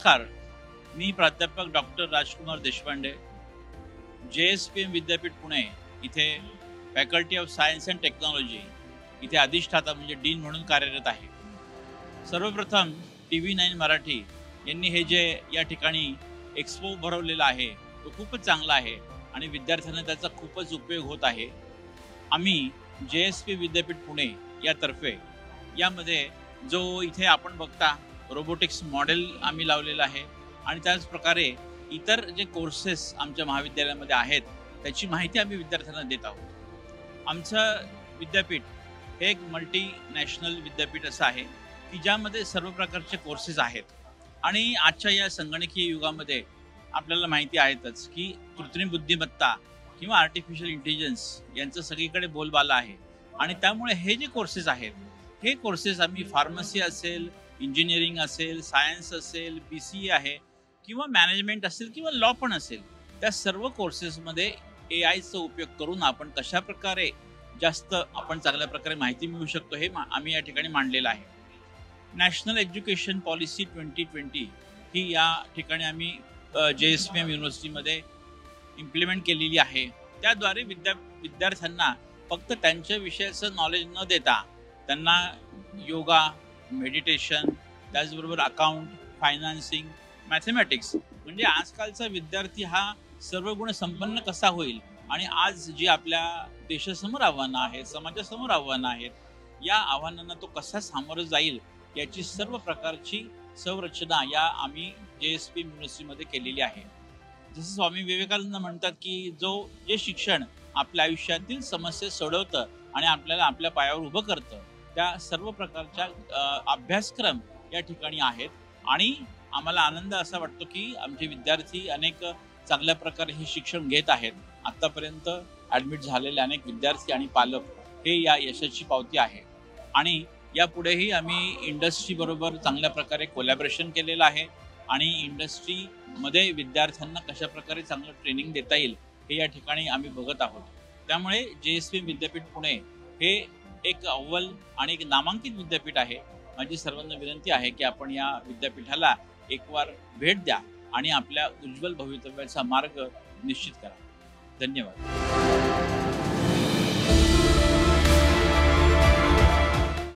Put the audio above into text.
नमस्कार, मी प्राध्यापक डॉक्टर राजकुमार देशपांडे, JSPM विद्यापीठ पुणे इथे faculty of science and technology इथे अधिष्ठाता म्हणजे डीन म्हणून कार्यरत आहे। सर्वप्रथम TV9 मराठी यांनी हे जे या ठिकाणी एक्सपो भरवलेला आहे तो खूपच चांगला आहे आणि विद्यार्थ्यांना त्याचा खूपच उपयोग होत आहे। आम्ही JSP विद्यापीठ पुणे यातर्फे यामध्ये जो इथे आपण बघता रोबोटिक्स मॉडेल आम्ही लावलेला आहे आणि त्याच प्रकारे इतर जे कोर्सेस आमच्या महाविद्यालयामध्ये आहेत त्याची माहिती आम्ही विद्यार्थ्यांना देत आहोत। आमचं विद्यापीठ हे एक मल्टीनॅशनल विद्यापीठ असं आहे की ज्यामध्ये सर्व प्रकारचे कोर्सेस आहेत आणि आजच्या या संगणकीय युगामध्ये आपल्याला माहिती आहेतच की कृत्रिम बुद्धिमत्ता किंवा आर्टिफिशियल इंटेलिजन्स यांचं सगळीकडे बोलबाला आहे आणि त्यामुळे हे जे कोर्सेस आहेत हे कोर्सेस आम्ही फार्मसी असेल, इंजिनिअरिंग असेल, सायन्स असेल, BCA आहे किंवा मॅनेजमेंट असेल किंवा लॉ पण असेल, त्या सर्व कोर्सेसमध्ये AIचा उपयोग करून आपण कशा प्रकारे जास्त आपण चांगल्या प्रकारे माहिती मिळवू शकतो हे आम्ही या ठिकाणी मांडलेलं आहे। नॅशनल एज्युकेशन पॉलिसी 2020 ही या ठिकाणी आम्ही JSPM युनिव्हर्सिटीमध्ये इम्प्लिमेंट केलेली आहे। त्याद्वारे विद्यार्थ्यांना फक्त त्यांच्या विषयाचं नॉलेज न देता त्यांना योगा, मेडिटेशन, त्याचबरोबर अकाउंट, फायनान्सिंग, मॅथमॅटिक्स म्हणजे आजकालचा विद्यार्थी हा सर्व गुण संपन्न कसा होईल आणि आज जी आपल्या देशासमोर आव्हानं आहेत, समाजासमोर आव्हानं आहेत, या आव्हानांना तो कसा सामोरं जाईल याची सर्व प्रकारची संरचना या आम्ही JSP युनिव्हर्सिटीमध्ये केलेली आहे। जसं स्वामी विवेकानंद म्हणतात की जे शिक्षण आपल्या आयुष्यातील समस्या सोडवतं आणि आपल्याला आपल्या पायावर उभं करतं त्या सर्व प्रकारच्या अभ्यासक्रम या ठिकाणी आहेत आणि आम्हाला आनंद असा वाटतो की आमचे विद्यार्थी अनेक चांगल्या प्रकारे हे शिक्षण घेत आहेत। आतापर्यंत ॲडमिट झालेले अनेक विद्यार्थी आणि पालक हे या यशाची पावती आहे आणि यापुढेही आम्ही इंडस्ट्रीबरोबर चांगल्या प्रकारे कोलॅबोरेशन केलेलं आहे आणि इंडस्ट्रीमध्ये विद्यार्थ्यांना कशा प्रकारे चांगलं ट्रेनिंग देता येईल हे या ठिकाणी आम्ही बघत आहोत। त्यामुळे JSP विद्यापीठ पुणे हे एक अव्वल आणि एक नामांकित विद्यापीठ आहे। माझी सर्वांना विनंती आहे की आपण या विद्यापीठाला एकवार भेट द्या आणि आपल्या उज्ज्वल भवितव्याचा मार्ग निश्चित करा। धन्यवाद।